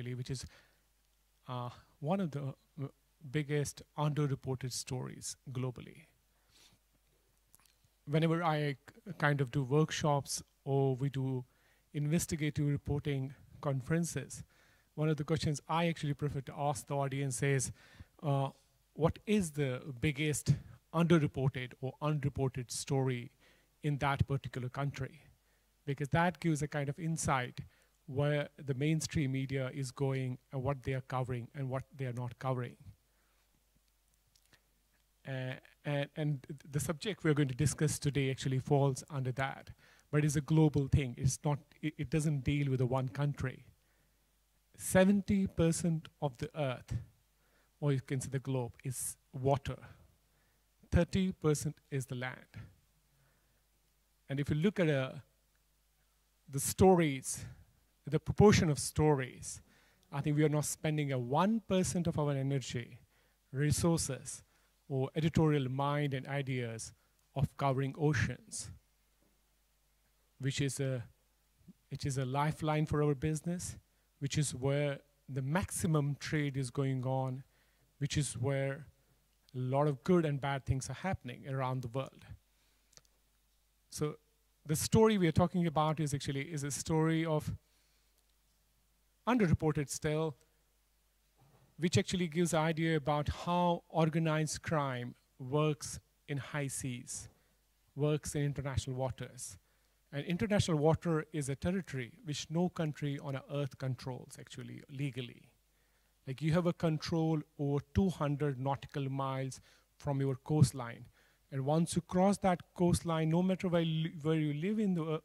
actually, which is one of the biggest underreported stories globally. Whenever I kind of do workshops or we do investigative reporting conferences, one of the questions I actually prefer to ask the audience is, what is the biggest underreported or unreported story in that particular country? Because that gives a kind of insight where the mainstream media is going and what they are covering and what they are not covering. And the subject we're going to discuss today actually falls under that, but it's a global thing. It's not, it doesn't deal with the one country. 70% of the earth, or you can say the globe, is water. 30% is the land. And if you look at the stories, the proportion of stories, I think we are not spending a 1% of our energy, resources, or editorial mind and ideas of covering oceans, which is a lifeline for our business, which is where the maximum trade is going on, which is where a lot of good and bad things are happening around the world. So the story we are talking about is actually a story of underreported still, which actually gives an idea about how organized crime works in high seas, works in international waters. And international water is a territory which no country on earth controls, actually, legally. Like, you have a control over 200 nautical miles from your coastline. And once you cross that coastline, no matter where you live in the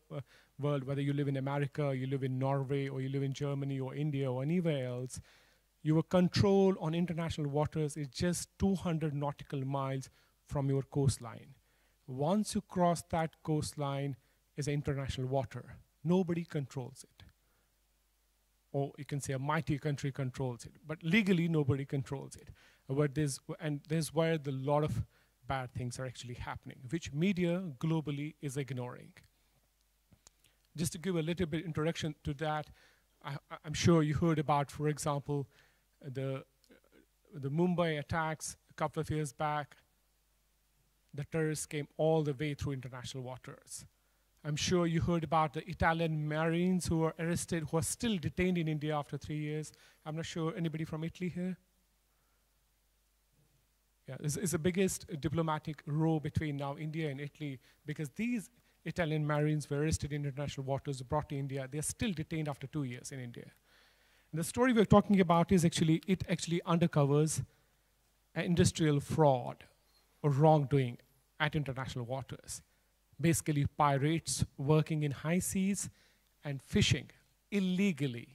world, whether you live in America, you live in Norway, or you live in Germany or India or anywhere else, your control on international waters is just 200 nautical miles from your coastline. Once you cross that coastline, is international water. Nobody controls it. Or you can say a mighty country controls it. But legally, nobody controls it. And there's where a lot of bad things are actually happening, which media globally is ignoring. Just to give a little bit introduction to that, I'm sure you heard about, for example, the Mumbai attacks a couple of years back. The terrorists came all the way through international waters. I'm sure you heard about the Italian Marines who were arrested, who are still detained in India after 3 years. I'm not sure, anybody from Italy here? Yeah, it's the biggest diplomatic row between now India and Italy, because these Italian Marines were arrested in international waters, brought to India. They're still detained after 2 years in India. And the story we're talking about is actually, it actually undercovers an industrial fraud or wrongdoing at international waters. Basically, pirates working in high seas and fishing illegally.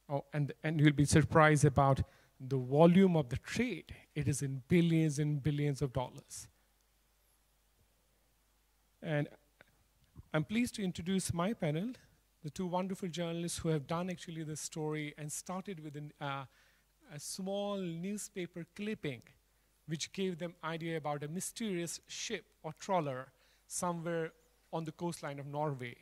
Oh, and you'll be surprised about the volume of the trade. It is in billions and billions of dollars. And I'm pleased to introduce my panel, the two wonderful journalists who have done actually this story and started with a small newspaper clipping, which gave them idea about a mysterious ship or trawler somewhere on the coastline of Norway.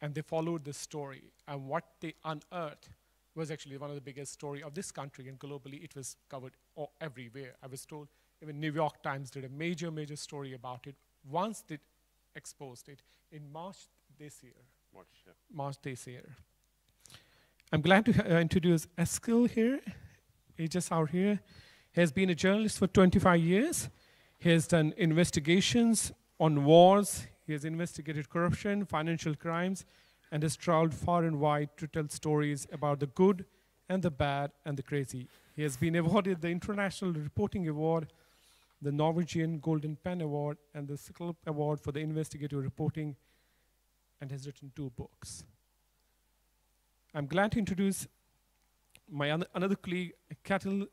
And they followed this story. And what they unearthed was actually one of the biggest stories of this country, and globally it was covered everywhere. I was told even New York Times did a major story about it once they exposed it in March this year. March this year. I'm glad to introduce Eskil here. He's just out here. He has been a journalist for 25 years. He has done investigations on wars. He has investigated corruption, financial crimes, and has traveled far and wide to tell stories about the good and the bad and the crazy. He has been awarded the International Reporting Award, the Norwegian Golden Pen Award, and the Eskil Award for the investigative reporting, and has written 2 books. I'm glad to introduce my another colleague, Kjetil,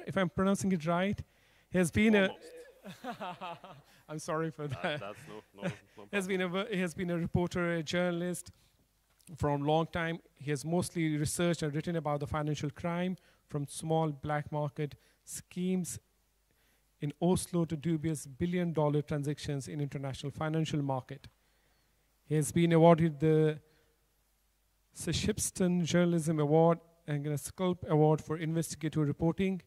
if I'm pronouncing it right. He has been almost. I'm sorry for that. That's no He has been a reporter, a journalist for a long time. He has mostly researched and written about the financial crime, from small black market schemes in Oslo to dubious billion-dollar transactions in international financial market. He has been awarded the It's a Shipston Journalism Award and a Sculp Award for investigative reporting,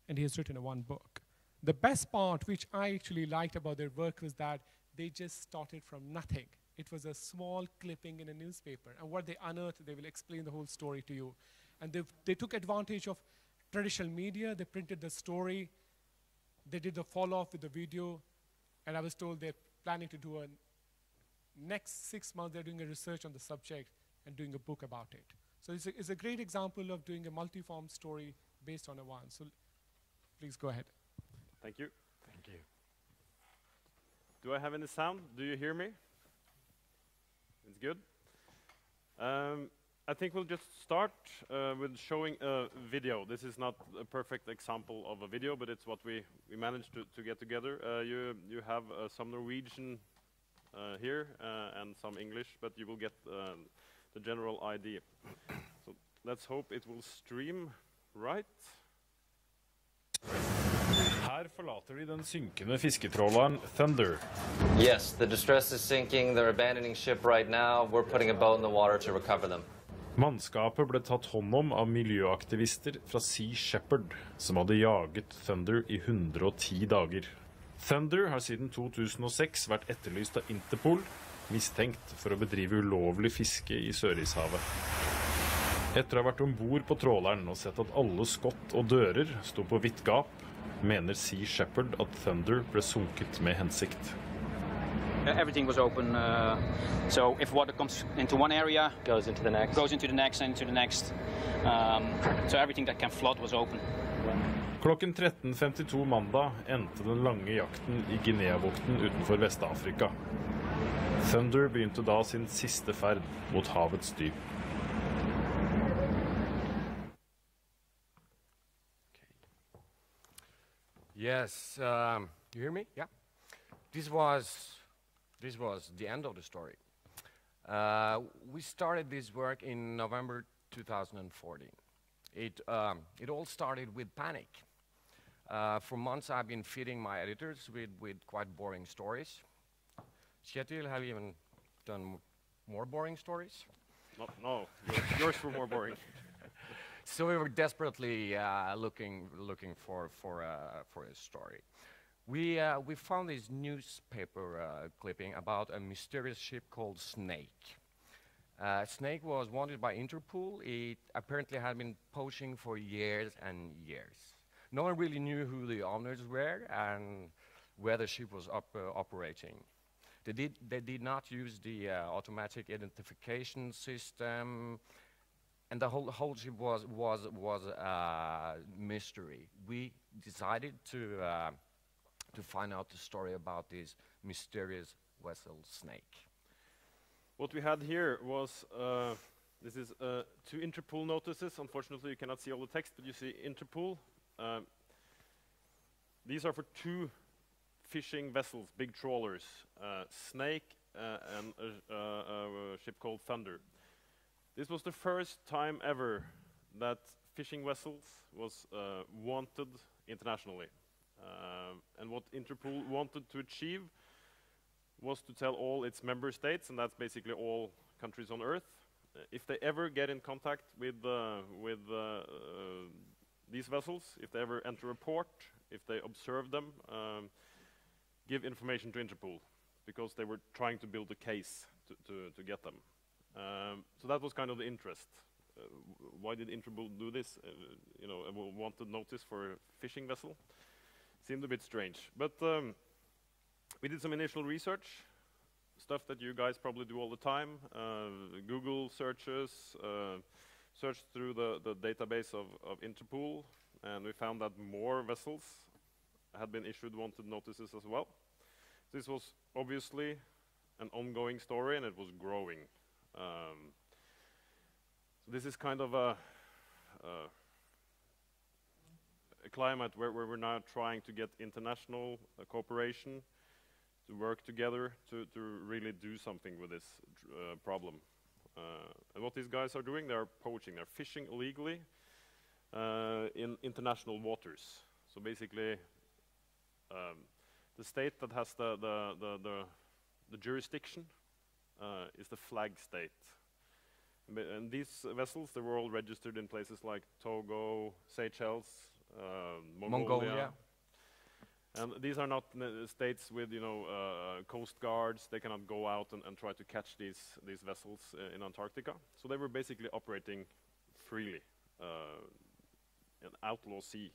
and he has written one book. The best part, which I actually liked about their work, was that they just started from nothing. It was a small clipping in a newspaper, and what they unearthed, they will explain the whole story to you. And they took advantage of traditional media. They printed the story. They did the follow-up with the video, and I was told they're planning to do next 6 months, they're doing a research on the subject and doing a book about it. So it's a great example of doing a multi-form story based on a one. So please go ahead. Thank you. Thank you. Do I have any sound? Do you hear me? It's good. I think we'll just start with showing a video. This is not a perfect example of a video, but it's what we managed to get together. You have some Norwegian here and some English, but you will get the general idea. So let's hope it will stream right. Her forlater vi den synkende fisketråleren Thunder. Yes, the distress is sinking. They're abandoning ship right now. We're putting a boat in the water to recover them. Mannskapet ble tatt hånd om av miljøaktivister fra Sea Shepherd, som hadde jaget Thunder i 110 dager. Thunder har siden 2006 vært etterlyst av Interpol, mistenkt for å bedrive ulovlig fiske i Sørishavet. Etter å ha vært ombord på tråleren og sett at alle skott og dører sto på vidt gap, mener Sea Shepherd at Thunder ble sunket med hensikt. Everything was open, so if water comes into one area, Goes into the next. goes into the next and into the next. So everything that can float was open. Klokken 13.52 mandag endte den lange jakten i Guinea-bukten utenfor Vest-Afrika. Thunder begynte da sin siste ferd mot havets dyp. Yes, you hear me? Yeah. This was the end of the story. We started this work in November 2014. It all started with panic. For months I've been feeding my editors with quite boring stories. Kjetil, have you even done more boring stories? No, yours were more boring. So we were desperately looking for a story. We found this newspaper clipping about a mysterious ship called Snake. Snake was wanted by Interpol. It apparently had been poaching for years and years. No one really knew who the owners were and where the ship was operating. They did not use the automatic identification system. And the whole ship was a mystery. We decided to find out the story about this mysterious vessel Snake. What we had here was, this is 2 Interpol notices. Unfortunately, you cannot see all the text, but you see Interpol. These are for 2 fishing vessels, big trawlers, Snake and a ship called Thunder. This was the first time ever that fishing vessels was wanted internationally. And what Interpol wanted to achieve was to tell all its member states, and that's basically all countries on Earth, if they ever get in contact with these vessels, if they ever enter a port, if they observe them, give information to Interpol, because they were trying to build a case to get them. So that was kind of the interest. Why did Interpol do this? You know, a wanted notice for a fishing vessel? Seemed a bit strange. But we did some initial research, stuff that you guys probably do all the time. Google searches, searched through the database of Interpol, and we found that more vessels had been issued wanted notices as well. This was obviously an ongoing story, and it was growing. So this is kind of a climate where we're now trying to get international cooperation to work together to really do something with this problem. And what these guys are doing, they're poaching, they're fishing illegally in international waters. So basically, the state that has the jurisdiction is the flag state. And these vessels, they were all registered in places like Togo, Seychelles, Mongolia. And these are not states with, coast guards. They cannot go out and try to catch these vessels in Antarctica. So they were basically operating freely, an outlaw sea.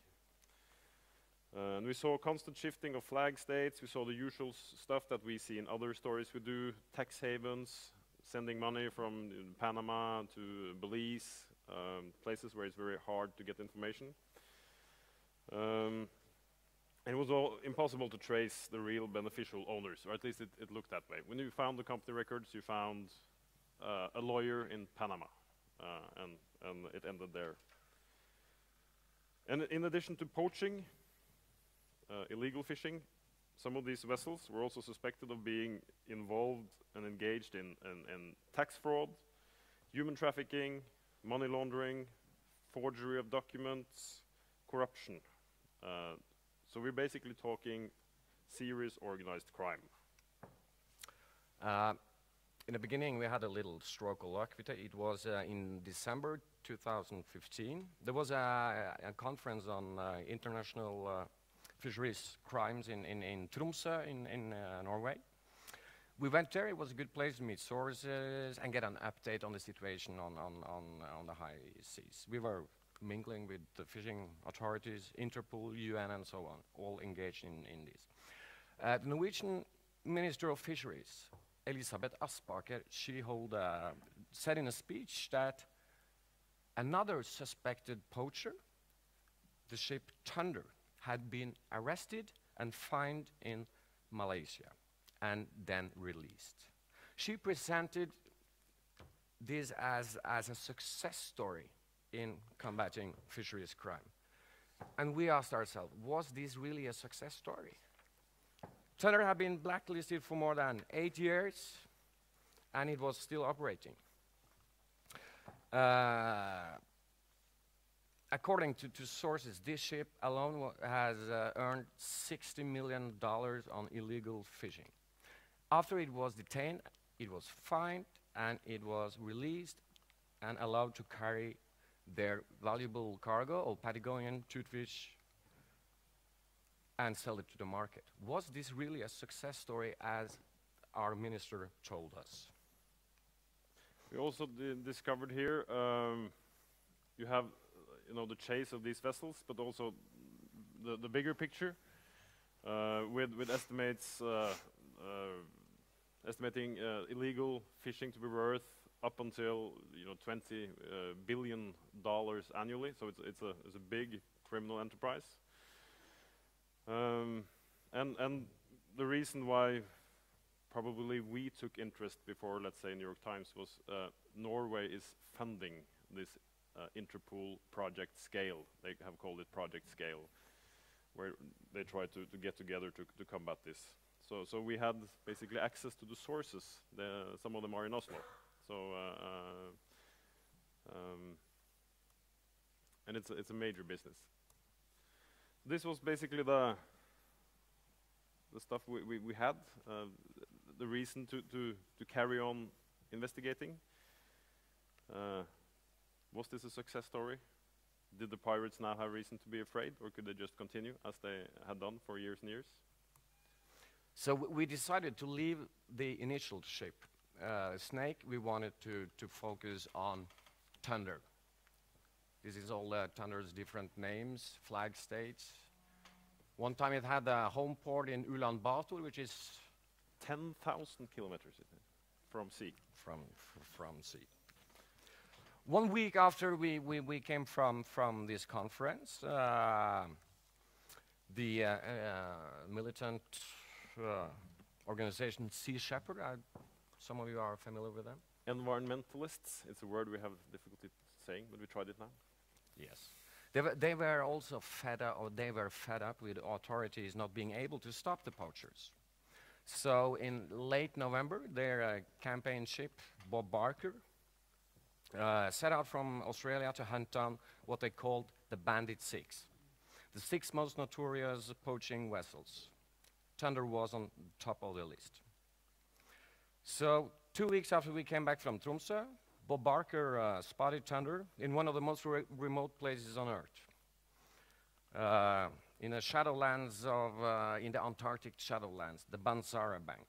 And we saw constant shifting of flag states. We saw the usual stuff that we see in other stories we do, tax havens, sending money from Panama to Belize, places where it's very hard to get information. And it was all impossible to trace the real beneficial owners, or at least it looked that way. When you found the company records, you found a lawyer in Panama, and it ended there. And in addition to poaching, illegal fishing, some of these vessels were also suspected of being involved and engaged in tax fraud, human trafficking, money laundering, forgery of documents, corruption. So we're basically talking serious organized crime. In the beginning, we had a little stroke of luck. It was in December 2015. There was a conference on international fisheries crimes in Tromsø in Norway. We went there. It was a good place to meet sources and get an update on the situation on the high seas. We were mingling with the fishing authorities, Interpol, UN, and so on, all engaged in this. The Norwegian Minister of Fisheries, Elisabeth Aspaker, she said in a speech that another suspected poacher, the ship Thunder, had been arrested and fined in Malaysia and then released. She presented this as a success story in combating fisheries crime. And we asked ourselves, was this really a success story? Thunder had been blacklisted for more than 8 years, and it was still operating. According to sources, this ship alone has earned $60 million on illegal fishing. After it was detained, it was fined, and it was released and allowed to carry their valuable cargo of Patagonian toothfish and sell it to the market. Was this really a success story, as our minister told us? We also discovered here, you have the chase of these vessels, but also the bigger picture, with estimating illegal fishing to be worth up until $20 billion annually. So it's a big criminal enterprise. And the reason why probably we took interest before, let's say, New York Times was Norway is funding this Interpol project Scale. They have called it Project Scale, where they try to get together to combat this. So we had basically access to the sources. Some of them are in Oslo. So and it's a major business. This was basically the stuff we had. The reason to carry on investigating. Was this a success story? Did the pirates now have reason to be afraid, or could they just continue as they had done for years and years? So we decided to leave the initial ship, Snake. We wanted to focus on Thunder. This is all Thunder's different names, flag states. One time it had a home port in Ulaanbaatar, which is 10,000 kilometers from sea. From sea. 1 week after we came from this conference, the militant organization Sea Shepherd, some of you are familiar with them? Environmentalists, it's a word we have difficulty saying, but we tried it now. Yes. They were also fed up with authorities not being able to stop the poachers. So in late November, their campaign ship, Bob Barker, set out from Australia to hunt down what they called the Bandit Six, the 6 most notorious poaching vessels. Thunder was on top of the list. So 2 weeks after we came back from Tromsø, Bob Barker spotted thunder in one of the most remote places on Earth. In the shadowlands in the Antarctic shadowlands, the Bansara Bank.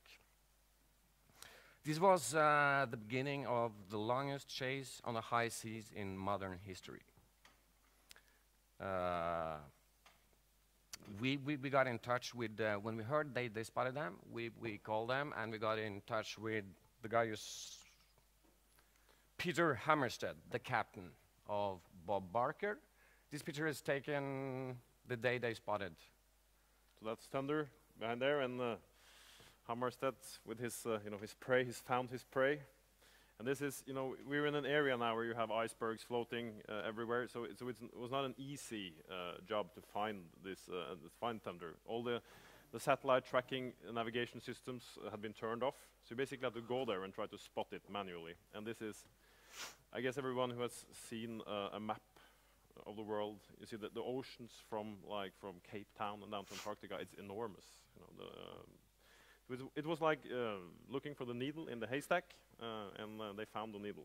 This was the beginning of the longest chase on the high seas in modern history. We got in touch with, when we heard they spotted them, we called them and we got in touch with the guy who's Peter Hammarstedt, the captain of Bob Barker. This picture is taken the day they spotted. So that's thunder behind there, and Hammarstedt with his, his prey. He's found his prey, and this is, we're in an area now where you have icebergs floating everywhere. So it was not an easy job to find this, find thunder. All the satellite tracking navigation systems had been turned off. So you basically have to go there and try to spot it manually. And this is, I guess, everyone who has seen a map of the world, you see that the oceans from Cape Town and down to Antarctica, it's enormous. It was like looking for the needle in the haystack, and they found the needle.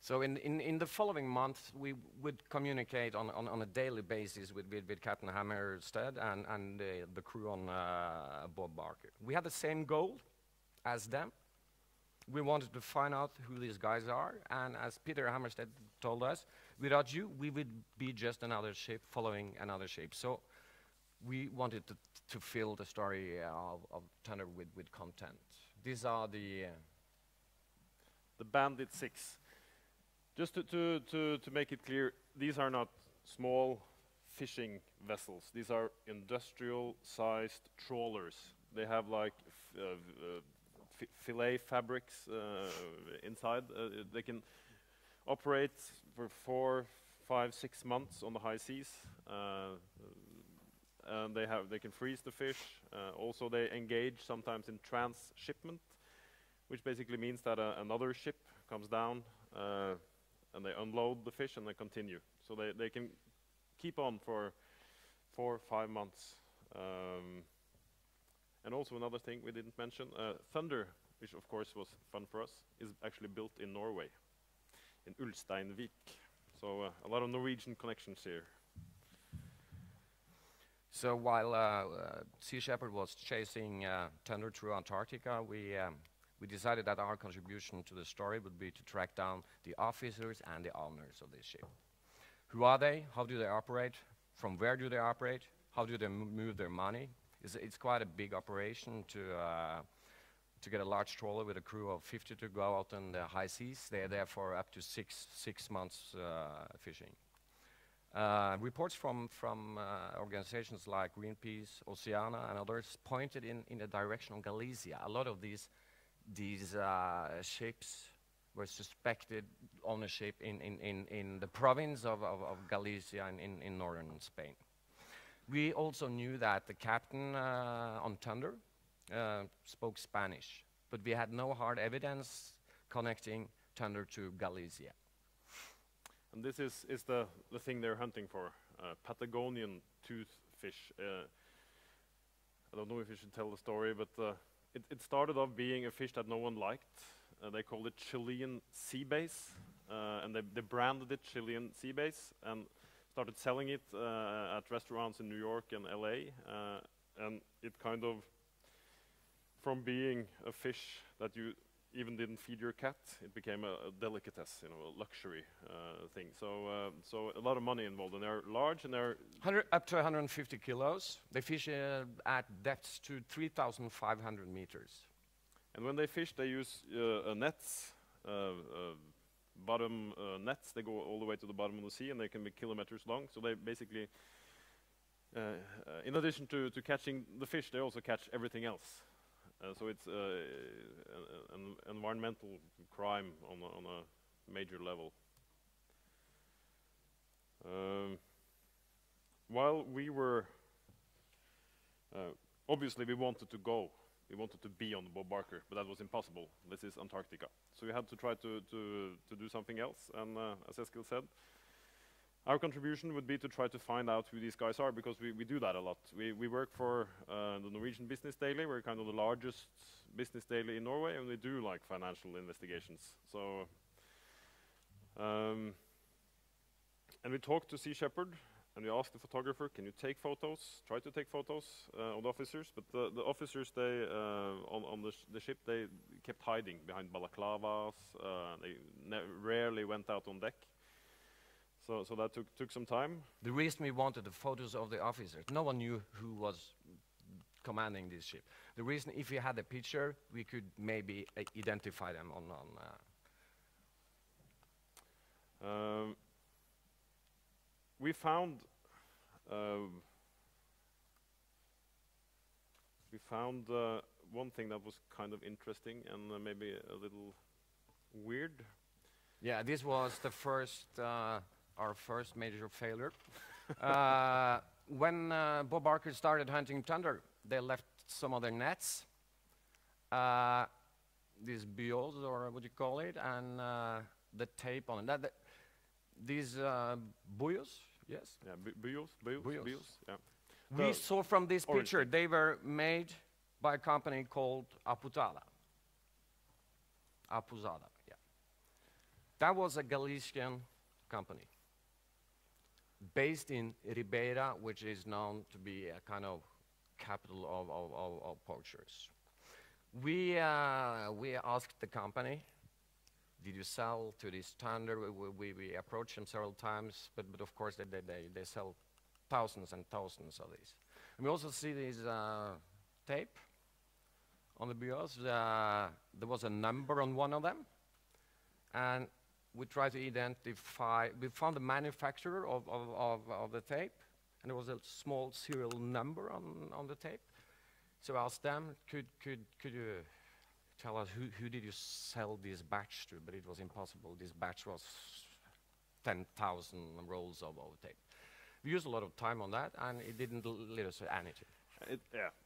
So in the following month, we would communicate on a daily basis with Captain Hammarstedt and the crew on Bob Barker. We had the same goal as them. We wanted to find out who these guys are, and as Peter Hammarstedt told us, without you, we would be just another ship following another ship. So we wanted to fill the story of thunder with content. These are the Bandit 6. Just to make it clear, these are not small fishing vessels. These are industrial-sized trawlers. They have like fillet fabrics inside. They can operate for 4, 5, 6 months on the high seas. And they can freeze the fish. Also, they engage sometimes in transshipment, which basically means that another ship comes down and they unload the fish and they continue. So they can keep on for 4 or 5 months. And also another thing we didn't mention, Thunder, which of course was fun for us, is actually built in Norway, in Ulsteinvik. So a lot of Norwegian connections here. So while Sea Shepherd was chasing thunder through Antarctica, we decided that our contribution to the story would be to track down the officers and the owners of this ship. Who are they? How do they operate? From where do they operate? How do they move their money? It's quite a big operation to get a large trawler with a crew of 50 to go out on the high seas. They're there for up to six months fishing. Reports from organizations like Greenpeace, Oceana, and others pointed in the direction of Galicia. A lot of these ships were suspected ownership in the province of Galicia in northern Spain. We also knew that the captain on Thunder spoke Spanish, but we had no hard evidence connecting Thunder to Galicia. And this is the thing they're hunting for, Patagonian toothfish. I don't know if you should tell the story, but it started off being a fish that no one liked. They called it Chilean sea bass, and they branded it Chilean sea bass and started selling it at restaurants in New York and LA. And it kind of, from being a fish that you even didn't feed your cat, it became a delicatesse, a luxury thing. So a lot of money involved, and they're large, and they're up to 150 kilos. They fish at depths to 3,500 meters. And when they fish, they use nets, bottom nets. They go all the way to the bottom of the sea, and they can be kilometers long. So they basically, in addition to catching the fish, they also catch everything else. So it's an environmental crime on a major level. While we were, obviously we wanted to go. We wanted to be on the Bob Barker, but that was impossible. This is Antarctica. So we had to try to do something else. And as Eskil said, our contribution would be to try to find out who these guys are, because we do that a lot. We work for the Norwegian Business Daily. We're kind of the largest business daily in Norway, and we do like financial investigations. So And we talked to Sea Shepherd, and we asked the photographer, can you take photos, try to take photos of the officers? But the officers, they, on the ship, they kept hiding behind balaclavas. They rarely went out on deck. So that took some time. The reason we wanted the photos of the officers, no one knew who was commanding this ship. The reason, if we had a picture, we could maybe identify them on we found one thing that was kind of interesting and maybe a little weird. Yeah, this was the first, our first major failure. When Bob Barker started hunting thunder, they left some of their nets, these buoys, or what you call it, and the tape on it. These buoys, yes? Yeah, buoys, yeah. We saw from this picture, they were made by a company called Apuzada, yeah. That was a Galician company based in Ribeira, which is known to be a kind of capital of poachers. We asked the company, did you sell to this thunder? We approached them several times, but of course they sell thousands and thousands of these. And we also see this tape on the buoys. There was a number on one of them, and we tried to identify. We found the manufacturer of the tape, and there was a small serial number on the tape. So I asked them, could you tell us who did you sell this batch to? But it was impossible. This batch was 10,000 rolls of tape. We used a lot of time on that, and it didn't lead us to anything.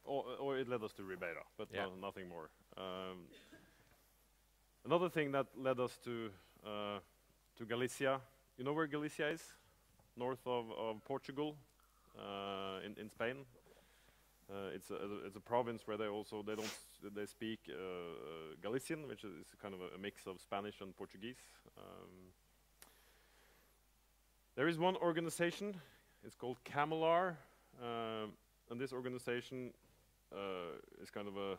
Or it led us to Ribeira, but yeah. Nothing more. Another thing that led us to Galicia. You know where Galicia is? North of Portugal, in Spain. It's a province where they speak Galician, which is kind of a mix of Spanish and Portuguese. There is one organization. It's called CAMLR, and this organization is kind of a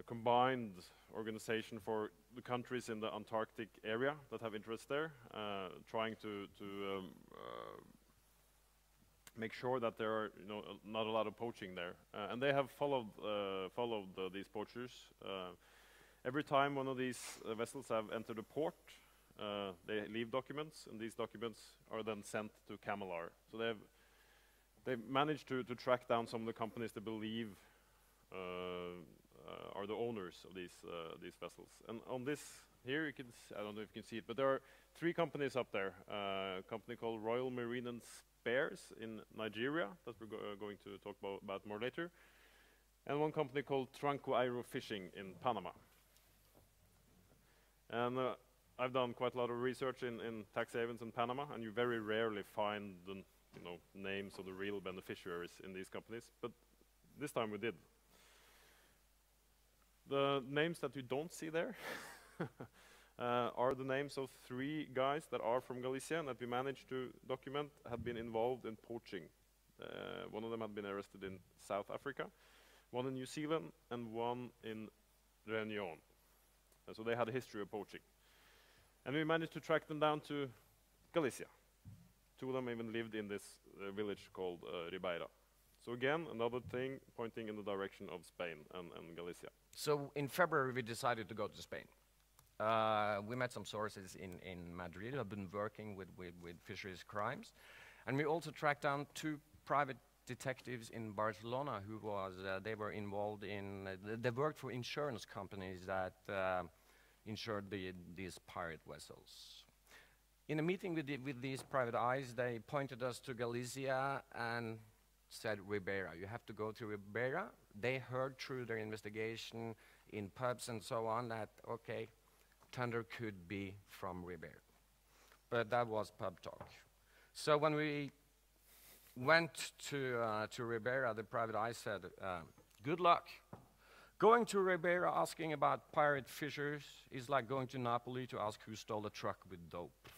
combined organization for the countries in the Antarctic area that have interest there, trying to make sure that there are not a lot of poaching there. And they have followed these poachers. Every time one of these vessels have entered a port, they leave documents, and these documents are then sent to CAMLR. So they've managed to track down some of the companies they believe are the owners of these vessels. And on this here, you can I don't know if you can see it, but there are 3 companies up there. A company called Royal Marine and Spares in Nigeria that we're going to talk about more later, and one company called Tranco Aero Fishing in Panama. And I've done quite a lot of research in tax havens in Panama, and you very rarely find the names of the real beneficiaries in these companies, but this time we did. The names that you don't see there are the names of 3 guys that are from Galicia and that we managed to document had been involved in poaching. One of them had been arrested in South Africa, one in New Zealand, and one in Réunion. So they had a history of poaching. And we managed to track them down to Galicia. 2 of them even lived in this village called Ribeira. So again, another thing pointing in the direction of Spain and Galicia. So in February, we decided to go to Spain. We met some sources in Madrid who have been working with fisheries crimes. And we also tracked down 2 private detectives in Barcelona who they were involved in, they worked for insurance companies that insured these pirate vessels. In a meeting with these private eyes, they pointed us to Galicia and said, Ribeira, you have to go to Ribeira. They heard through their investigation in pubs and so on that, okay, thunder could be from Ribeira. But that was pub talk. So when we went to Ribeira, the private eye said, good luck. Going to Ribeira asking about pirate fishers is like going to Napoli to ask who stole a truck with dope.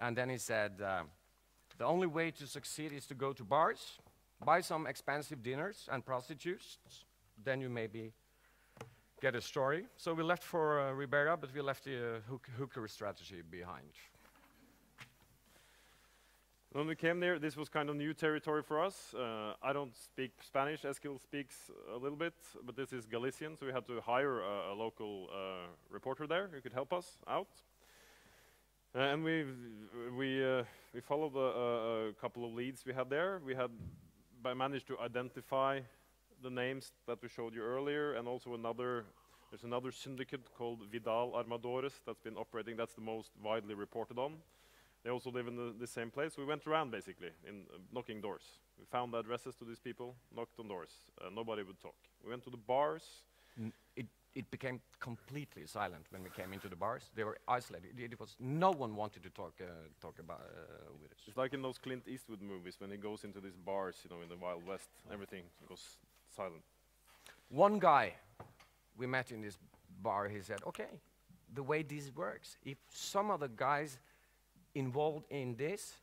And then he said, the only way to succeed is to go to bars, buy some expensive dinners and prostitutes, then you maybe get a story. So we left for Ribeira, but we left the hooker strategy behind. When we came there, this was kind of new territory for us. I don't speak Spanish, Eskil speaks a little bit, but this is Galician, so we had to hire a local reporter there who could help us out. And we followed a couple of leads we had there. We had managed to identify the names that we showed you earlier, and also there's another syndicate called Vidal Armadores that's been operating. That's the most widely reported on. They also live in the same place. We went around basically, knocking doors. We found the addresses to these people, knocked on doors. Nobody would talk. We went to the bars. It became completely silent when we came into the bars. They were isolated. No one wanted to talk about with us. It's like in those Clint Eastwood movies when he goes into these bars, you know, in the Wild West. Everything goes silent. One guy we met in this bar, he said, okay, the way this works, if some of the guys involved in this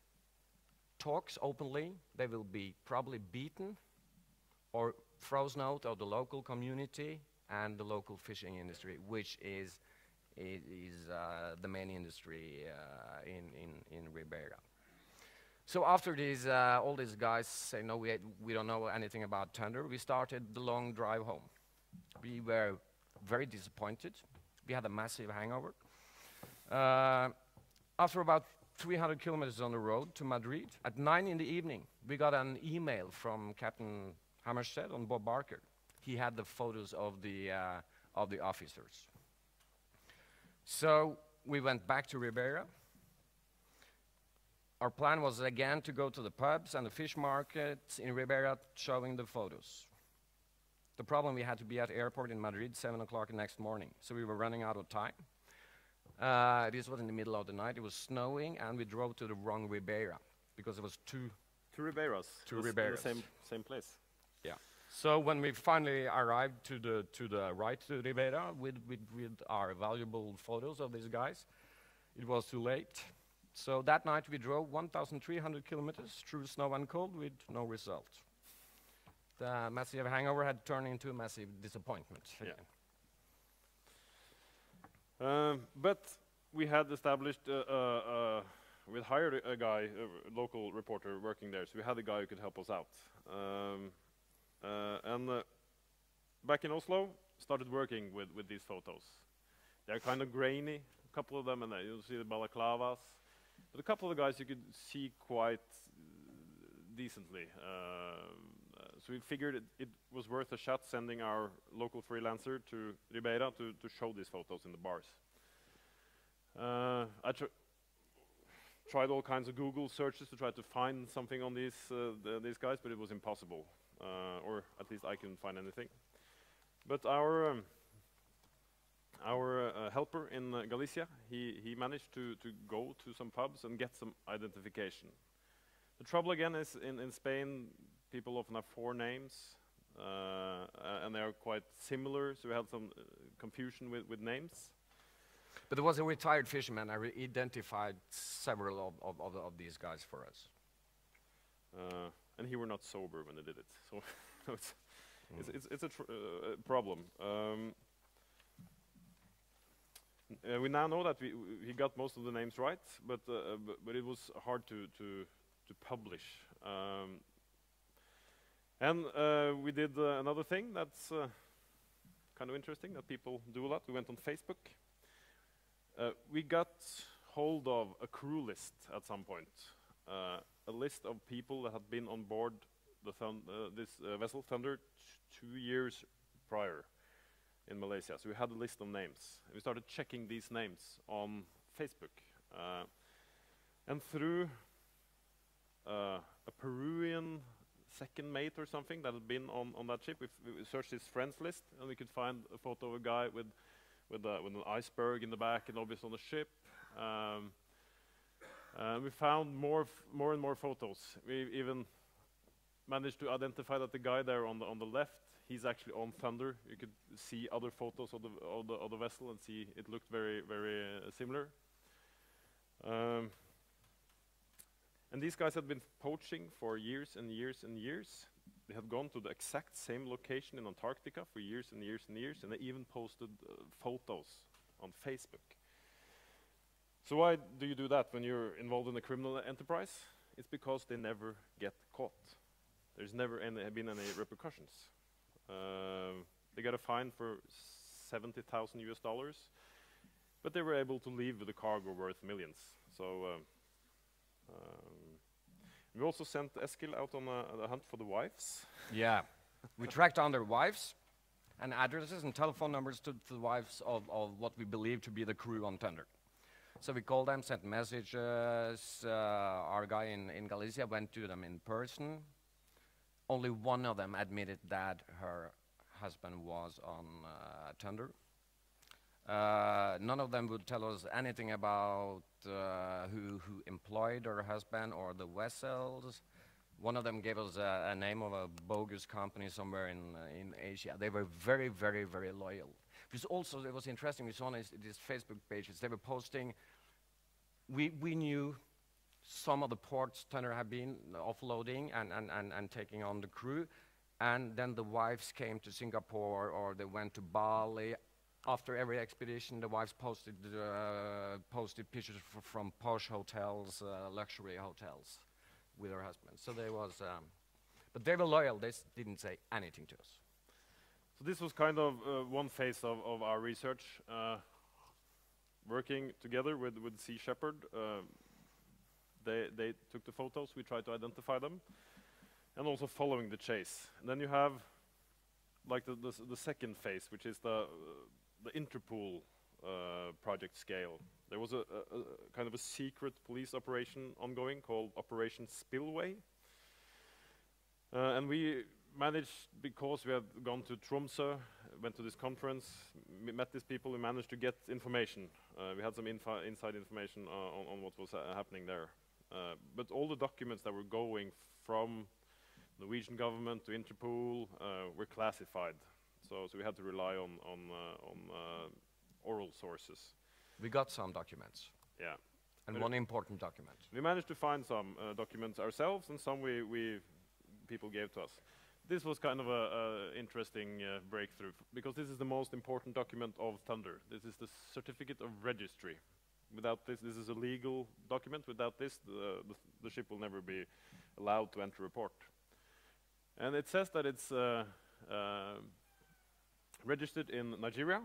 talks openly, they will be probably beaten or frozen out of the local community and the local fishing industry, which is the main industry in Ribeira. So after all these guys say, no, we don't know anything about thunder, we started the long drive home. We were very disappointed. We had a massive hangover. After about 300 kilometers on the road to Madrid, at 9 in the evening, we got an email from Captain Hammarstedt on Bob Barker. He had the photos of the officers. So we went back to Ribeira. Our plan was again to go to the pubs and the fish markets in Ribeira showing the photos. The problem, we had to be at the airport in Madrid 7 o'clock the next morning, so we were running out of time. This was in the middle of the night. It was snowing, and we drove to the wrong Ribeira because it was two Ribeiras. Two Ribeiras. Same place. Yeah. So when we finally arrived to the right to Ribeira with our valuable photos of these guys, it was too late. So that night we drove 1,300 kilometers through snow and cold with no result. The massive hangover had turned into a massive disappointment. Yeah. But we had established, we hired a guy, a local reporter working there, so we had a guy who could help us out. Back in Oslo, started working with these photos. They're kind of grainy, a couple of them, and you'll see the balaclavas. But a couple of the guys you could see quite decently. So we figured it was worth a shot sending our local freelancer to Ribeira to show these photos in the bars. I tried all kinds of Google searches to try to find something on these guys, but it was impossible. Or at least I couldn't find anything. But our helper in Galicia, he managed to go to some pubs and get some identification. The trouble again is in Spain, people often have 4 names, and they are quite similar, so we had some confusion with names. But there was a retired fisherman. I identified several of these guys for us. And he were not sober when they did it, so it's a problem. We now know that he got most of the names right, but it was hard to publish. And we did another thing that's kind of interesting that people do a lot. We went on Facebook. We got hold of a crew list at some point, a list of people that had been on board this vessel Thunder 2 years prior in Malaysia. So we had a list of names. We started checking these names on Facebook. And through a Peruvian second mate or something that had been on that ship, we searched his friends list, and we could find a photo of a guy with an iceberg in the back and obviously on the ship. We found more and more photos. We even managed to identify that the guy there on the left, he's actually on Thunder. You could see other photos of the vessel and see it looked very, very similar. And these guys had been poaching for years and years and years. They had gone to the exact same location in Antarctica for years and years and years, and they even posted photos on Facebook. So why do you do that when you're involved in a criminal enterprise? It's because they never get caught. There's never been any repercussions. They got a fine for $70,000 US, but they were able to leave with a cargo worth millions. So we also sent Eskil out on a hunt for the wives. Yeah, we tracked down their wives and addresses and telephone numbers to the wives of what we believe to be the crew on tender. So we called them, sent messages. Our guy in Galicia went to them in person. Only one of them admitted that her husband was on tender. None of them would tell us anything about who employed her husband or the vessels. One of them gave us a name of a bogus company somewhere in Asia. They were very, very, very loyal. It was interesting, we saw on these Facebook pages, they were posting, we knew some of the ports tender had been offloading and taking on the crew, and then the wives came to Singapore or they went to Bali. After every expedition, the wives posted pictures from posh hotels, luxury hotels, with her husbands. So they was, but they were loyal. They didn't say anything to us. So this was kind of one phase of our research, working together with Sea Shepherd. They took the photos. We tried to identify them, and also following the chase. And then you have, like the second phase, which is the Interpol project scale. There was a kind of a secret police operation ongoing called Operation Spillway. And we managed, because we had gone to Tromsø, went to this conference, met these people, we managed to get information. We had some inside information on what was happening there. But all the documents that were going from Norwegian government to Interpol were classified. So we had to rely on oral sources. We got some documents. Yeah. And but one important document. We managed to find some documents ourselves, and some people gave to us. This was kind of a interesting breakthrough, because this is the most important document of Thunder. This is the certificate of registry. Without this is a legal document. Without this, the ship will never be allowed to enter a port. And it says that it's registered in Nigeria,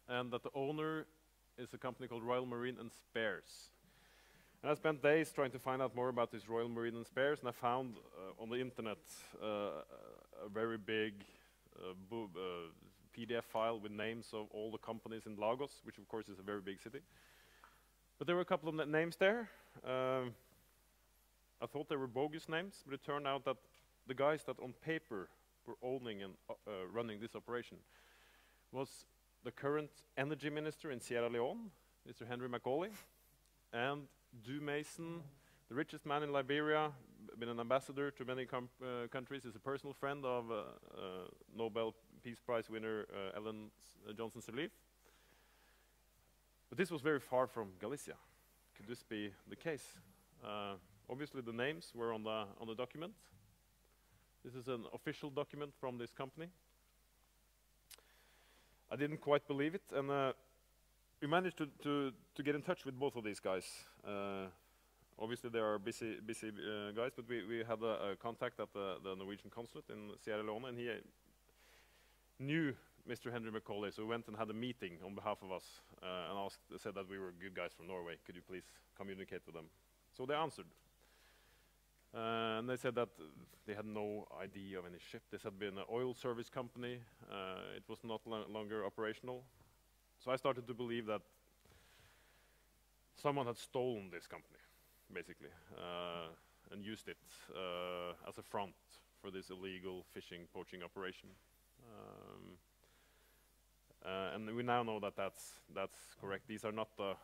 and that the owner is a company called Royal Marine and Spares. And I spent days trying to find out more about this Royal Marine and Spares, and I found on the internet a very big PDF file with names of all the companies in Lagos, which of course is a very big city. But there were a couple of names there. I thought they were bogus names, but it turned out that the guys that on paper were owning and running this operation was the current energy minister in Sierra Leone, Mr. Henry Macaulay, and Du Mason, the richest man in Liberia, been an ambassador to many countries, is a personal friend of Nobel Peace Prize winner Ellen Johnson Sirleaf. But this was very far from Galicia. Could this be the case? Obviously the names were on the document. This is an official document from this company. I didn't quite believe it, and we managed to get in touch with both of these guys. Obviously they are busy guys, but we had a contact at the Norwegian consulate in Sierra Leone, and he knew Mr. Henry Macaulay, so we went and had a meeting on behalf of us and said that we were good guys from Norway. Could you please communicate with them? So they answered. And they said that they had no idea of any ship. This had been an oil service company. It was not longer operational. So I started to believe that someone had stolen this company, basically, and used it as a front for this illegal fishing, poaching operation. And we now know that that's correct. These are not the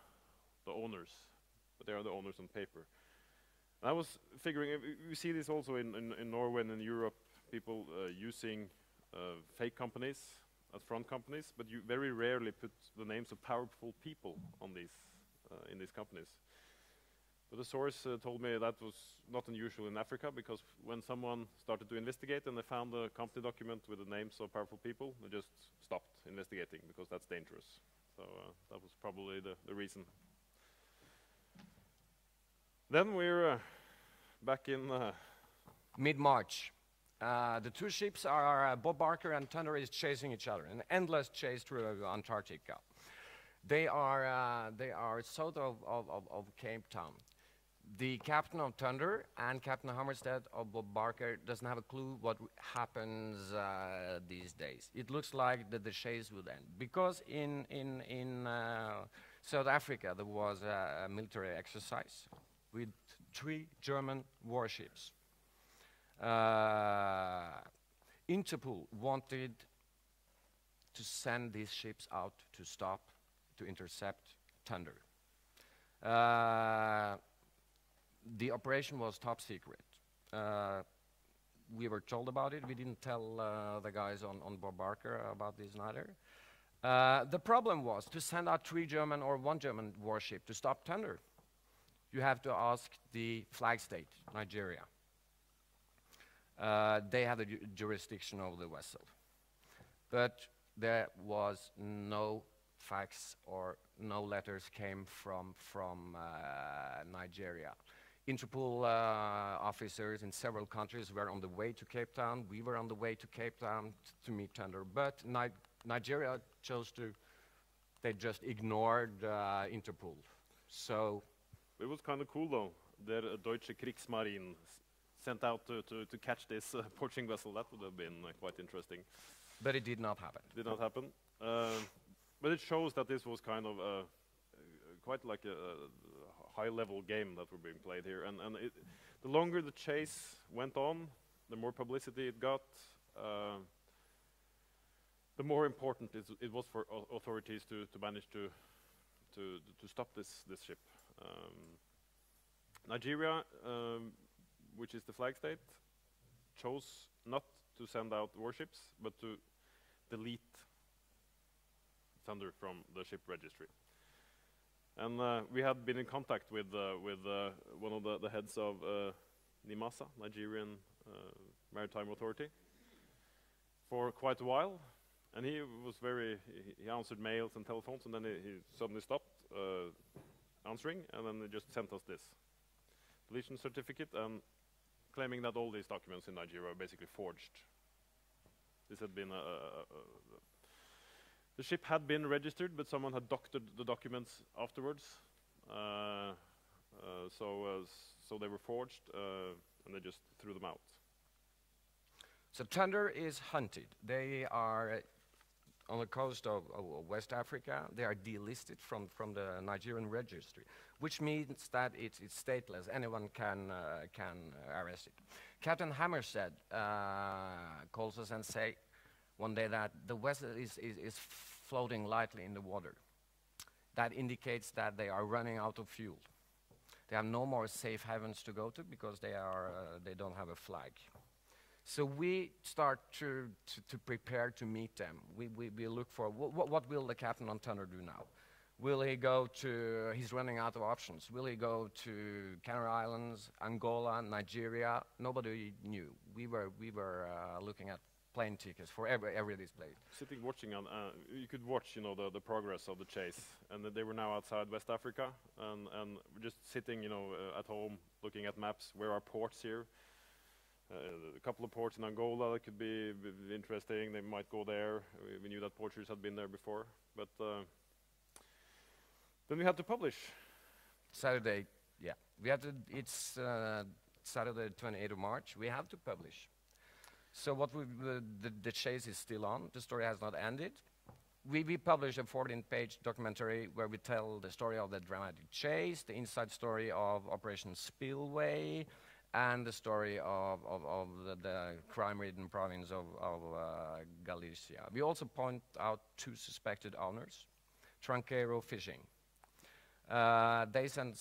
owners, but they are the owners on paper. I was figuring, we see this also in Norway and in Europe, people using fake companies as front companies, but you very rarely put the names of powerful people on these in these companies. But the source told me that was not unusual in Africa, because when someone started to investigate and they found a company document with the names of powerful people, they just stopped investigating because that's dangerous. So that was probably the reason. Then we're back in mid-March. The two ships are Bob Barker and Thunder is chasing each other, an endless chase through Antarctica. They are south of Cape Town. The captain of Thunder and Captain Hammarstedt of Bob Barker doesn't have a clue what happens these days. It looks like that the chase would end, because in South Africa there was a military exercise with 3 German warships. Interpol wanted to send these ships out to stop, to intercept Thunder. The operation was top secret. We were told about it. We didn't tell the guys on Bob Barker about this neither. The problem was to send out 3 German or 1 German warship to stop Thunder. You have to ask the flag state, Nigeria. They have the jurisdiction over the vessel. But there was no fax or no letters came from Nigeria. Interpol officers in several countries were on the way to Cape Town. We were on the way to Cape Town to meet Thunder. But Nigeria chose to, they just ignored Interpol. So it was kind of cool though. Der Deutsche Kriegsmarine sent out to catch this poaching vessel. That would have been quite interesting. But it did not happen. Did not happen. But it shows that this was kind of quite like a high-level game that were being played here. And the longer the chase went on, the more publicity it got, the more important it was for authorities to manage to stop this ship. Nigeria, which is the flag state, chose not to send out warships, but to delete Thunder from the ship registry. And we had been in contact with one of the heads of NIMASA, Nigerian Maritime Authority, for quite a while. And he was he answered mails and telephones, and then he suddenly stopped answering, and then they just sent us this deletion certificate, claiming that all these documents in Nigeria are basically forged. This had been the ship had been registered, but someone had doctored the documents afterwards. So they were forged, and they just threw them out. So Thunder is hunted. They are on the coast of West Africa. They are delisted from the Nigerian registry, which means that it's stateless. Anyone can arrest it. Captain Hammarstedt calls us and say one day that the vessel is floating lightly in the water. That indicates that they are running out of fuel. They have no more safe havens to go to because they don't have a flag. So we start to prepare to meet them. We look for what will the captain on Thunder do now? Will he go to, he's running out of options. Will he go to Canary Islands, Angola, Nigeria? Nobody knew. We were looking at plane tickets for every display. Sitting watching on, you could watch, the progress of the chase, and they were now outside West Africa, and we're just sitting, at home looking at maps. Where are ports here? A couple of ports in Angola that could be interesting. They might go there. We knew that poachers had been there before, but then we had to publish. Saturday, yeah. We had to. It's Saturday, 28th of March. We have to publish. So what the chase is still on. The story has not ended. We publish a 14-page documentary where we tell the story of the dramatic chase, the inside story of Operation Spillway, and the story of the crime-ridden province of Galicia. We also point out 2 suspected owners, Tranquero Fishing. They sent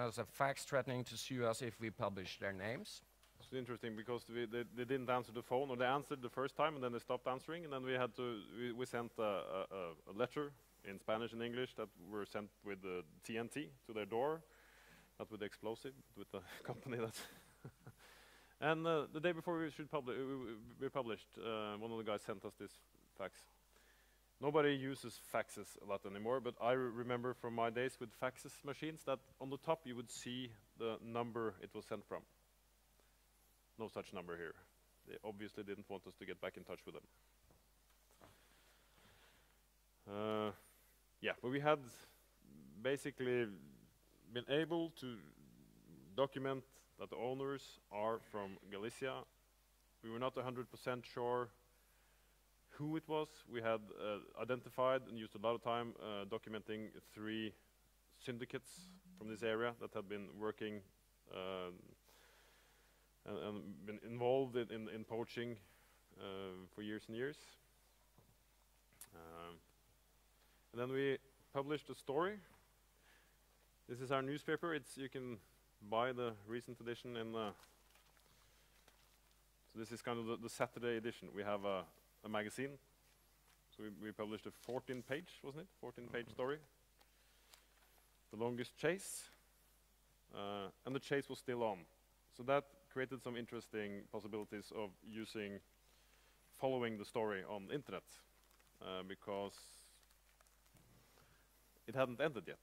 us a fax threatening to sue us if we publish their names. It's interesting because they didn't answer the phone, or they answered the first time and then they stopped answering, and then we sent a letter in Spanish and English that were sent with the TNT to their door, not with the explosive, but with the company that. And the day before we should we published, one of the guys sent us this fax. Nobody uses faxes a lot anymore, but I remember from my days with faxes machines that on the top you would see the number it was sent from. No such number here. They obviously didn't want us to get back in touch with them. Yeah, but we had basically been able to document that the owners are from Galicia. We were not 100% sure who it was. We had identified and used a lot of time documenting 3 syndicates from this area that had been working and been involved in poaching for years and years. And then we published a story. This is our newspaper. You can buy the recent edition in so this is kind of the Saturday edition. We have a magazine. So we published a 14-page, wasn't it? 14-page story. The longest chase. And the chase was still on. So that created some interesting possibilities of following the story on the internet. Because it hadn't ended yet.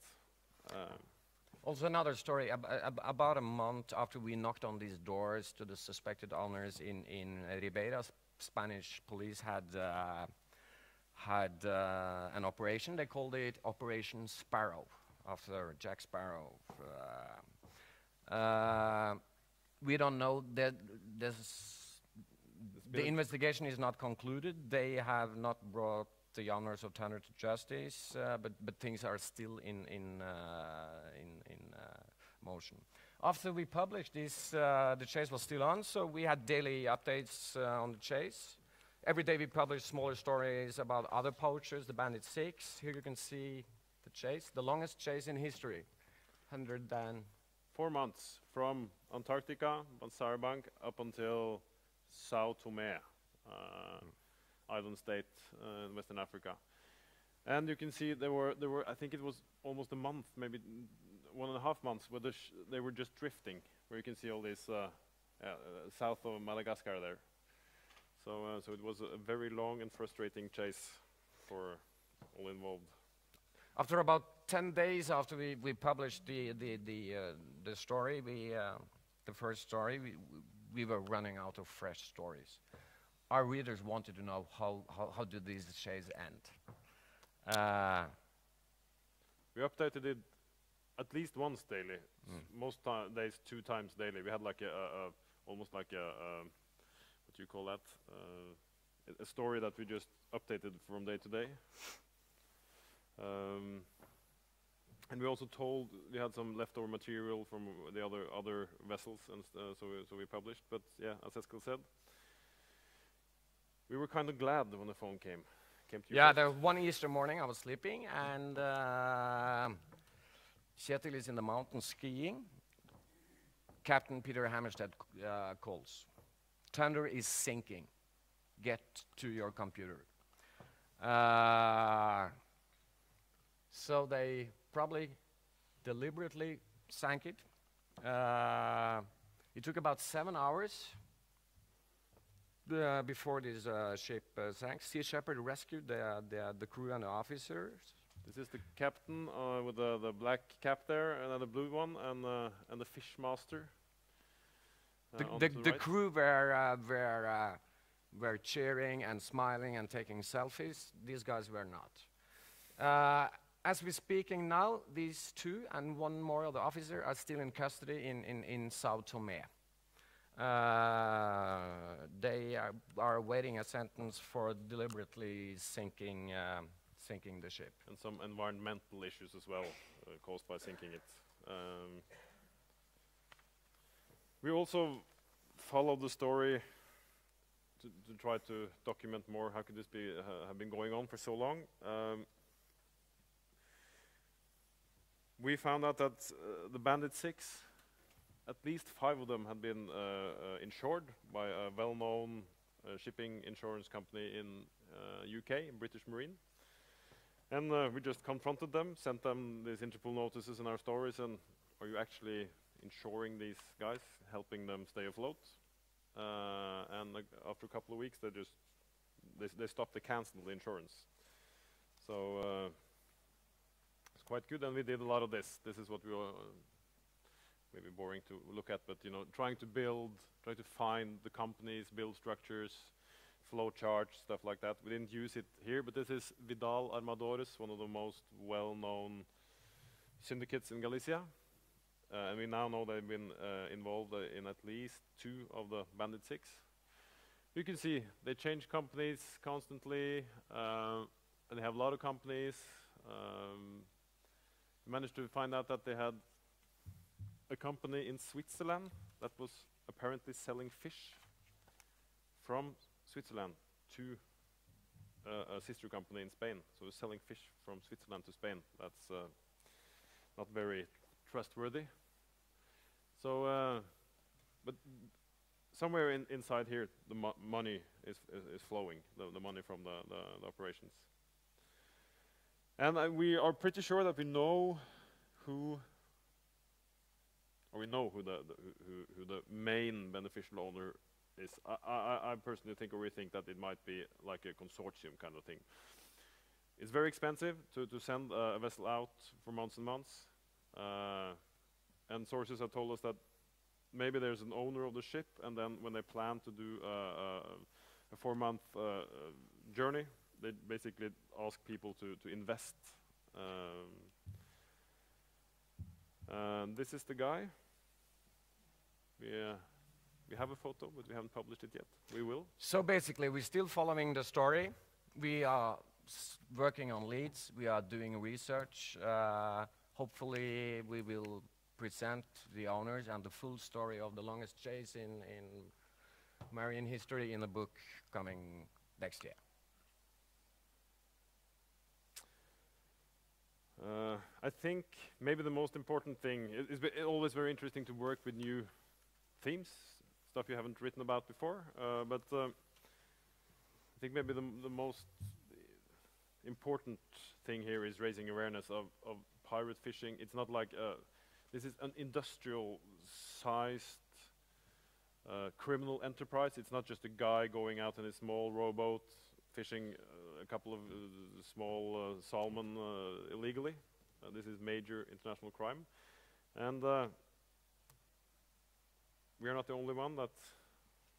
Also another story, about a month after we knocked on these doors to the suspected owners in Ribeira, Spanish police had an operation. They called it Operation Sparrow, after Jack Sparrow. We don't know that the investigation is not concluded. They have not brought the owners of Thunder to justice, but things are still in motion. After we published this, the chase was still on, so we had daily updates on the chase. Every day we published smaller stories about other poachers, the Bandit 6. Here you can see the chase, the longest chase in history, 4 months from Antarctica, Bank, up until Sao Tome. Island state in Western Africa, and you can see there were I think it was almost a month, maybe 1.5 months, where they were just drifting. Where you can see all this south of Madagascar there. So it was a very long and frustrating chase for all involved. After about 10 days after we published the story, the first story, we were running out of fresh stories. Our readers wanted to know how did these chases end. We updated it at least once daily. Most days 2 times daily. We had like almost like what do you call that? A story that we just updated from day to day. And we also we had some leftover material from the other vessels, and so we published. But yeah, as Eskil said, we were kind of glad when the phone came to you. Yeah, there one Easter morning I was sleeping, and Kjetil is in the mountains skiing. Captain Peter Hammarstedt calls. Thunder is sinking. Get to your computer. So they probably deliberately sank it. It took about 7 hours before this ship sank. Sea Shepherd rescued the crew and the officers. This is the captain with the black cap there, and the blue one, and the fish master. The crew were cheering and smiling and taking selfies. These guys were not. As we're speaking now, these 2 and 1 more of the officer are still in custody in Sao Tome. They are awaiting a sentence for deliberately sinking the ship. And some environmental issues as well, caused by sinking it. We also followed the story to try to document more. How could this have been going on for so long? We found out that the Bandit 6, at least 5 of them had been insured by a well-known shipping insurance company in UK, in British Marine. And we just confronted them, sent them these Interpol notices in our stories, and are you actually insuring these guys, helping them stay afloat? And after a couple of weeks, they stopped, they canceled the insurance. So it's quite good, and we did a lot of this. This is what we were maybe boring to look at, but trying to find the companies, build structures, flow charts, stuff like that. We didn't use it here, but this is Vidal Armadores, one of the most well-known syndicates in Galicia. And we now know they've been involved in at least 2 of the Bandit 6. You can see they change companies constantly, and they have a lot of companies. We managed to find out that they had a company in Switzerland that was apparently selling fish from Switzerland to a sister company in Spain. So selling fish from Switzerland to Spain. That's not very trustworthy. So, but somewhere inside here, the money is flowing, the money from the operations. And we are pretty sure that we know who the main beneficial owner is. I personally think, or we think, that it might be like a consortium kind of thing. It's very expensive to send a vessel out for months and months. And sources have told us that maybe there's an owner of the ship, and then when they plan to do a 4-month journey, they basically ask people to invest. This is the guy. We have a photo, but we haven't published it yet. We will. So basically, we're still following the story. We are working on leads. We are doing research. Hopefully, we will present the owners and the full story of the longest chase in marine history in a book coming next year. I think maybe the most important thing is always very interesting to work with new themes, stuff you haven't written about before. But I think maybe the most important thing here is raising awareness of pirate fishing. It's not like this is an industrial-sized criminal enterprise. It's not just a guy going out in a small rowboat fishing a couple of small salmon illegally. This is major international crime. And we are not the only one that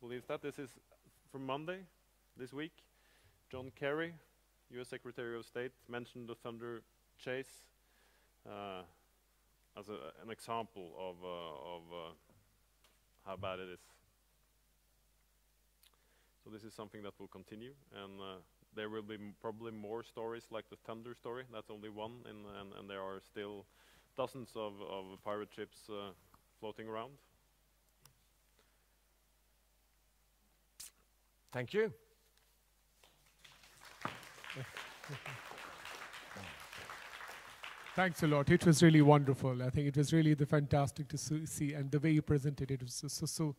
believes that. This is from Monday, this week. John Kerry, U.S. Secretary of State, mentioned the Thunder chase as an example of how bad it is. So this is something that will continue, and there will be probably more stories like the Thunder story. That's only one, and there are still dozens of pirate ships floating around. Thank you. Thanks a lot. It was really wonderful. I think it was really fantastic to see, and the way you presented it was so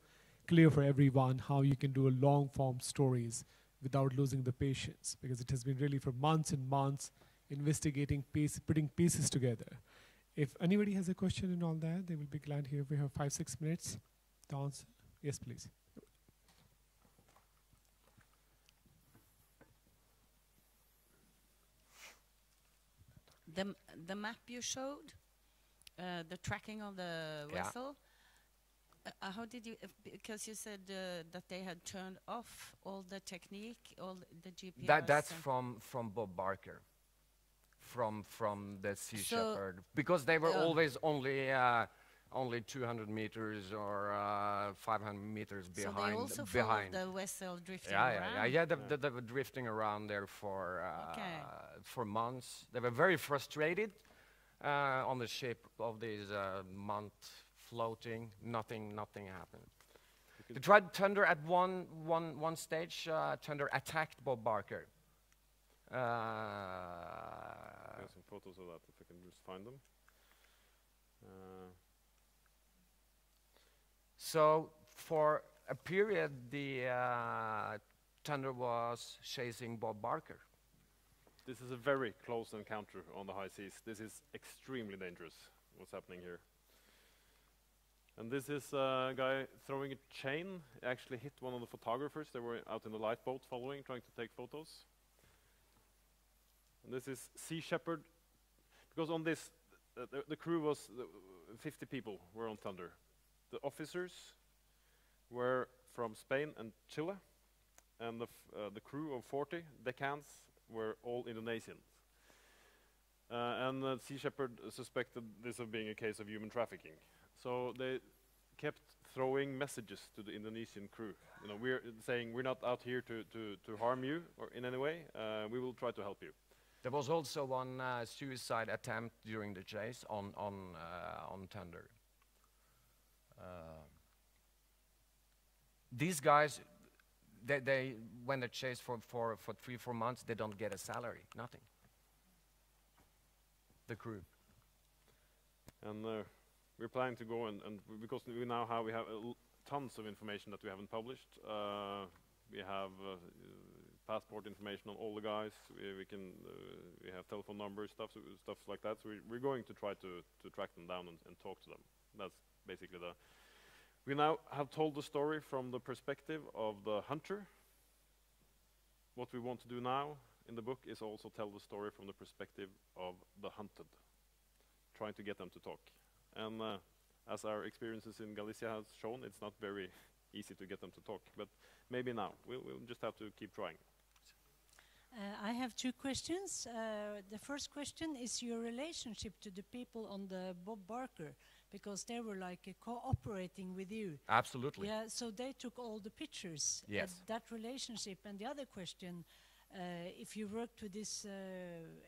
clear for everyone how you can do a long-form stories without losing the patience, because it has been really for months and months investigating, putting pieces together. If anybody has a question and all that, they will be glad here. We have 5-6 minutes to answer. Yes, please. The map you showed, the tracking of the vessel, how did you, because you said that they had turned off all the technique, all the GPS. That's from Bob Barker, from the Sea Shepherd, because they were always only 200 meters or 500 meters behind. So they also followed the vessel drifting around? Yeah, they were drifting around there for months. They were very frustrated on the ship of this month floating. Nothing happened. They tried Thunder at one stage. Thunder attacked Bob Barker. I have some photos of that, if I can just find them. So for a period, the Thunder was chasing Bob Barker. This is a very close encounter on the high seas. This is extremely dangerous, what's happening here. And this is a guy throwing a chain. Actually hit one of the photographers. They were out in the lifeboat following, trying to take photos. And this is Sea Shepherd. Because on this, the crew was 50 people were on Thunder. The officers were from Spain and Chile, and the crew of 40 deckhands were all Indonesians. And Sea Shepherd suspected this of being a case of human trafficking. So they kept throwing messages to the Indonesian crew. You know, we're saying we're not out here to harm you or in any way. We will try to help you. There was also one suicide attempt during the chase on Thunder. These guys, they when they chase for 3-4 months, they don't get a salary, nothing. The crew. And we're planning to go and because we now have tons of information that we haven't published. We have passport information on all the guys. We have telephone numbers, stuff like that. So we're going to try to track them down and talk to them. That's basically the. We now have told the story from the perspective of the hunter. What we want to do now in the book is also tell the story from the perspective of the hunted, trying to get them to talk. And as our experiences in Galicia has shown, it's not very easy to get them to talk. But maybe now we'll just have to keep trying. I have 2 questions. The first question is your relationship to the people on the Bob Barker, because they were like cooperating with you. Absolutely. Yeah, so they took all the pictures. Yes. That relationship. And the other question, if you worked with this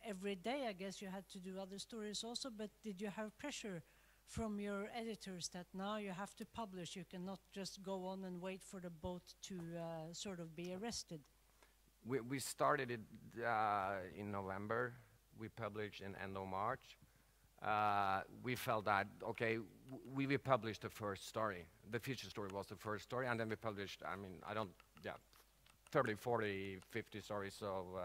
every day, I guess you had to do other stories also, but did you have pressure from your editors that now you have to publish, you cannot just go on and wait for the boat to sort of be arrested? We started it in November. We published in end of March. We felt that, okay, we published the first story. The feature story was the first story, and then we published, 30, 40, 50 stories. So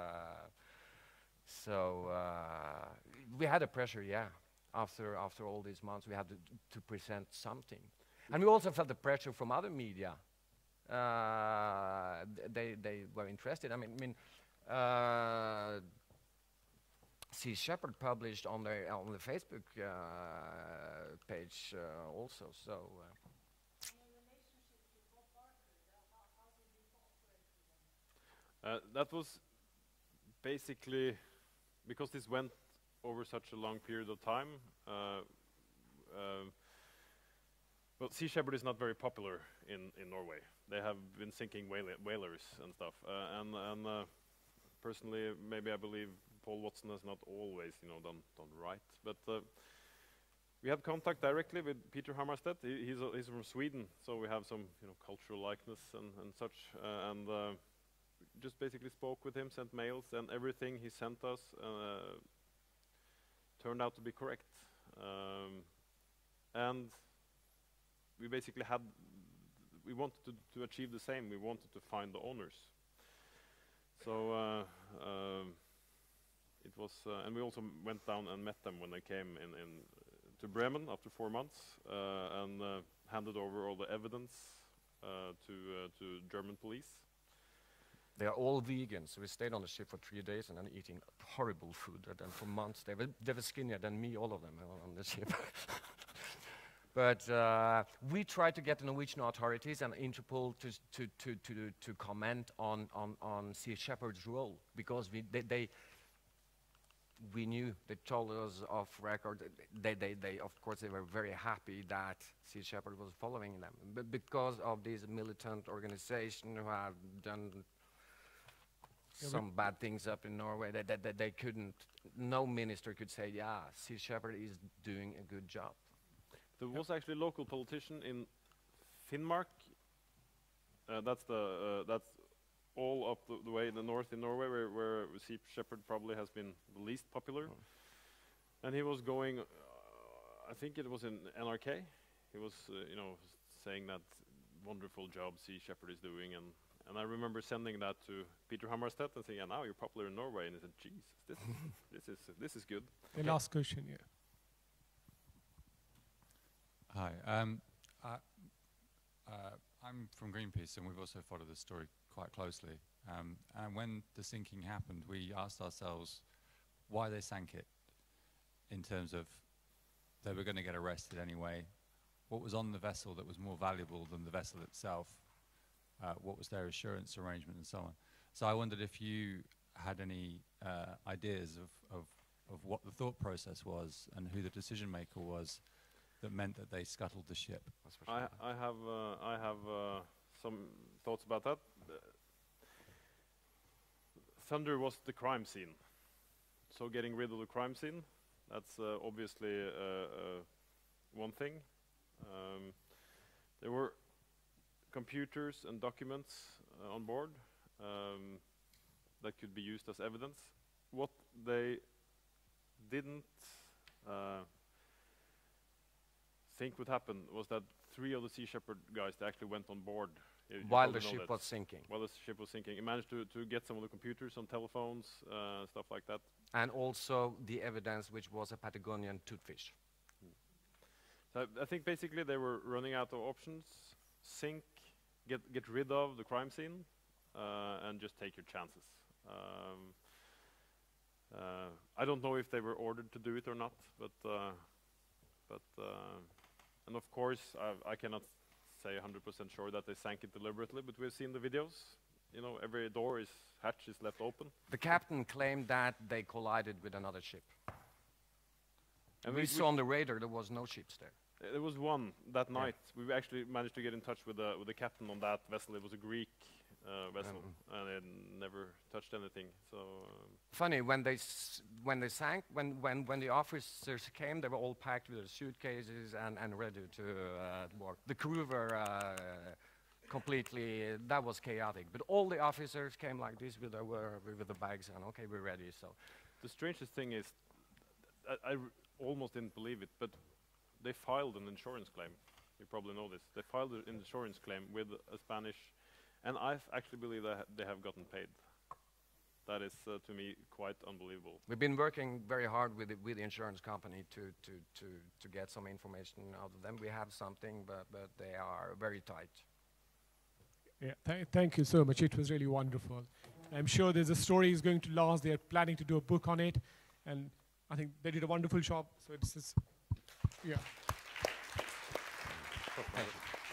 we had a pressure, yeah. After all these months, we had to present something. And we also felt the pressure from other media. They were interested. Sea Shepherd published on the Facebook page also. So. That was basically because this went over such a long period of time. Well, Sea Shepherd is not very popular in Norway. They have been sinking whalers and stuff. And personally, maybe I believe Paul Watson has not always, done right. But we had contact directly with Peter Hammarstedt. He's from Sweden, so we have some, cultural likeness and such. And just basically spoke with him, sent mails, and everything he sent us turned out to be correct. And we basically we wanted to achieve the same. We wanted to find the owners. So it was, and we also went down and met them when they came to Bremen after 4 months and handed over all the evidence to German police. They are all vegans, so we stayed on the ship for 3 days and then eating horrible food. And then for months, they were skinnier than me, all of them, on the ship. But we tried to get the Norwegian authorities and Interpol to comment on Sea Shepherd's role, because we knew, they told us off record, they of course they were very happy that Sea Shepherd was following them, but because of this militant organization who have done some bad things up in Norway, they couldn't, no minister could say, yeah, Sea Shepherd is doing a good job. There was actually a local politician in Finnmark. That's all up the way in the north in Norway, where Sea Shepherd probably has been the least popular. And he was going, I think it was in NRK. He was, saying that wonderful job Sea Shepherd is doing, and I remember sending that to Peter Hammarstedt and saying, yeah, now you're popular in Norway, and he said, Jesus, this is good. The last question, yeah. Hi. I'm from Greenpeace, and we've also followed this story quite closely. And when the sinking happened, we asked ourselves why they sank it, in terms of they were going to get arrested anyway. What was on the vessel that was more valuable than the vessel itself? What was their assurance arrangement and so on? So I wondered if you had any ideas of what the thought process was and who the decision maker was that meant that they scuttled the ship. I have some thoughts about that. Thunder was the crime scene, so getting rid of the crime scene, that's obviously one thing. There were computers and documents on board that could be used as evidence. What they didn't think would happen was that 3 of the Sea Shepherd guys, they actually went on board while the ship was sinking. While the ship was sinking, he managed to get some of the computers on telephones, stuff like that. And also the evidence, which was a Patagonian toothfish. So I think basically they were running out of options: sink, get rid of the crime scene, and just take your chances. I don't know if they were ordered to do it or not, but and of course I cannot say 100% sure that they sank it deliberately, but we've seen the videos. You know, every hatch is left open. The captain claimed that they collided with another ship. And we saw on the radar there was no ships there. There was one that night. We actually managed to get in touch with the captain on that vessel. It was a Greek vessel, and it never touched anything. So funny, when they sank, when the officers came, they were all packed with their suitcases and ready to work. The crew were completely. That was chaotic. But all the officers came like this with the bags and okay, we're ready. So the strangest thing is, I almost didn't believe it, but they filed an insurance claim. You probably know this. They filed an insurance claim with a Spanish, and I actually believe that they have gotten paid. That is, to me, quite unbelievable. We've been working very hard with the insurance company to get some information out of them. We have something, but they are very tight. Yeah, thank you so much. It was really wonderful. I'm sure there's a story is going to last. They're planning to do a book on it, and I think they did a wonderful job. So it's just, yeah. Thank you.